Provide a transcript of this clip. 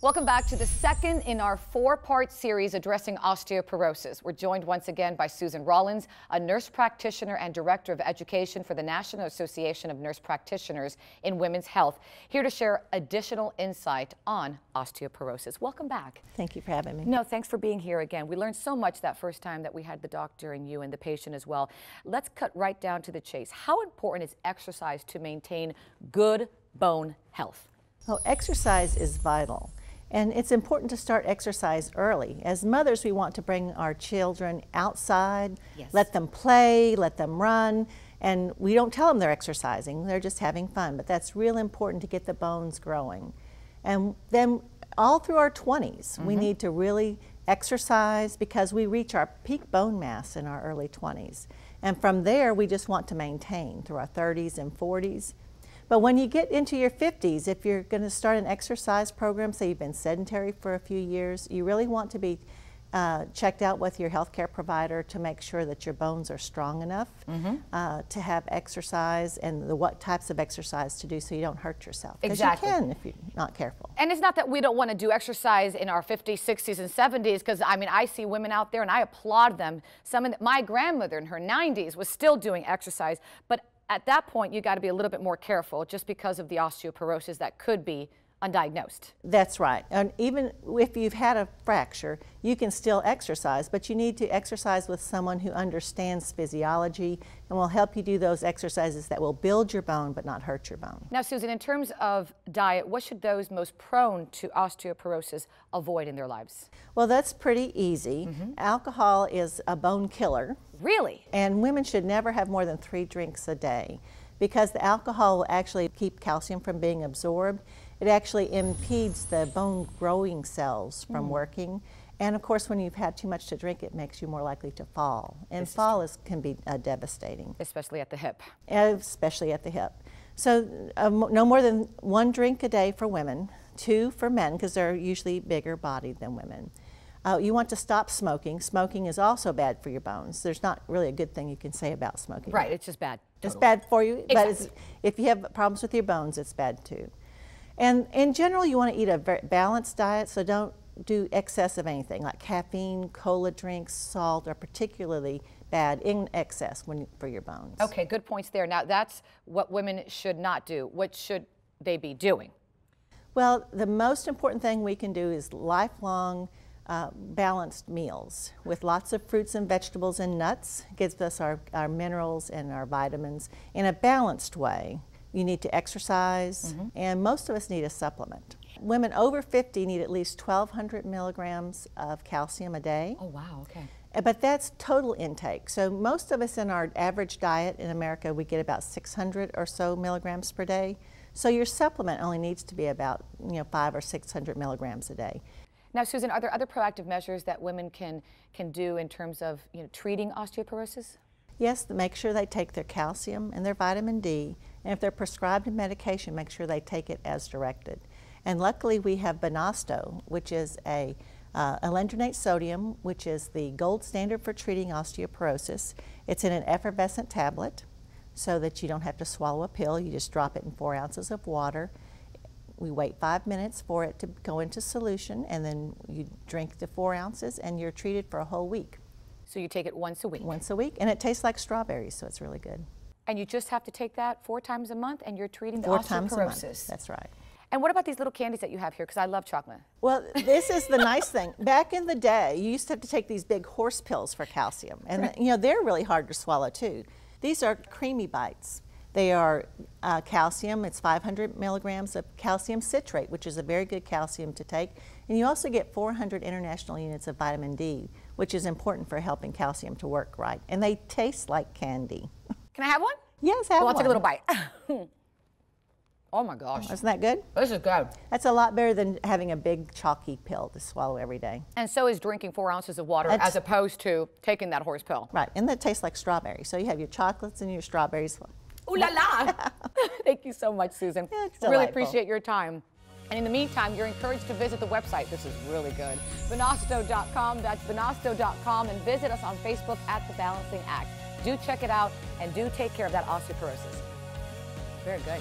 Welcome back to the second in our four-part series addressing osteoporosis. We're joined once again by Susan Rawlins, a nurse practitioner and director of education for the National Association of Nurse Practitioners in Women's Health, here to share additional insight on osteoporosis. Welcome back. Thank you for having me. No, thanks for being here again. We learned so much that first time that we had the doctor and you and the patient as well. Let's cut right down to the chase. How important is exercise to maintain good bone health? Well, exercise is vital. And it's important to start exercise early. As mothers, we want to bring our children outside, let them play, let them run, and we don't tell them they're exercising, they're just having fun, but that's real important to get the bones growing. And then all through our 20s, we need to really exercise because we reach our peak bone mass in our early 20s. And from there, we just want to maintain through our 30s and 40s. But when you get into your 50s, if you're going to start an exercise program, say you've been sedentary for a few years, you really want to be checked out with your healthcare provider to make sure that your bones are strong enough to have exercise and what types of exercise to do so you don't hurt yourself. Exactly. Because you can if you're not careful. And it's not that we don't want to do exercise in our 50s, 60s, and 70s, because I mean, I see women out there and I applaud them. My grandmother in her 90s was still doing exercise, but at that point, you got to be a little bit more careful just because of the osteoporosis that could be undiagnosed. That's right. And even if you've had a fracture, you can still exercise, but you need to exercise with someone who understands physiology and will help you do those exercises that will build your bone but not hurt your bone. Now, Susan, in terms of diet, what should those most prone to osteoporosis avoid in their lives? Well, that's pretty easy. Alcohol is a bone killer. Really? And women should never have more than 3 drinks a day because the alcohol will actually keep calcium from being absorbed. It actually impedes the bone growing cells from working. And of course, when you've had too much to drink, it makes you more likely to fall. And can be devastating. Especially at the hip. Especially at the hip. So no more than 1 drink a day for women, 2 for men, because they're usually bigger bodied than women. You want to stop smoking. Smoking is also bad for your bones. There's not really a good thing you can say about smoking. Right, it's just bad. It's bad for you, but if you have problems with your bones, it's bad too. And in general, you want to eat a very balanced diet, so don't do excess of anything, like caffeine, cola drinks, salt are particularly bad in excess for your bones. Okay, good points there. Now, that's what women should not do. What should they be doing? Well, the most important thing we can do is lifelong balanced meals with lots of fruits and vegetables and nuts. It gives us our minerals and our vitamins in a balanced way. You need to exercise, and most of us need a supplement. Women over 50 need at least 1,200 milligrams of calcium a day. Oh, wow, okay. But that's total intake. So most of us in our average diet in America, we get about 600 or so milligrams per day. So your supplement only needs to be about 500 or 600 milligrams a day. Now, Susan, are there other proactive measures that women can do in terms of treating osteoporosis? Yes, make sure they take their calcium and their vitamin D, and if they're prescribed a medication, make sure they take it as directed. And luckily we have Binosto, which is a alendronate sodium, which is the gold standard for treating osteoporosis. It's in an effervescent tablet so that you don't have to swallow a pill, you just drop it in 4 ounces of water. We wait 5 minutes for it to go into solution, and then you drink the 4 ounces and you're treated for a whole week. So you take it once a week? Once a week, and it tastes like strawberries, so it's really good. And you just have to take that 4 times a month, and you're treating the 4 osteoporosis? times a month, that's right. And what about these little candies that you have here? Because I love chocolate. Well, this is the nice thing. Back in the day, you used to have to take these big horse pills for calcium, and they're really hard to swallow too. These are creamy bites. They are calcium. It's 500 milligrams of calcium citrate, which is a very good calcium to take. And you also get 400 international units of vitamin D, which is important for helping calcium to work right. And they taste like candy. Can I have one? Yes, have one. I'll take a little bite. Oh my gosh. Isn't that good? This is good. That's a lot better than having a big chalky pill to swallow every day. And so is drinking 4 ounces of water as opposed to taking that horse pill. Right, and that tastes like strawberry. So you have your chocolates and your strawberries. Ooh la la! Thank you so much, Susan. Yeah, it's really delightful. appreciate your time. And in the meantime, you're encouraged to visit the website. This is really good. Binosto.com, that's Binosto.com, and visit us on Facebook at The Balancing Act. Do check it out and do take care of that osteoporosis. Very good.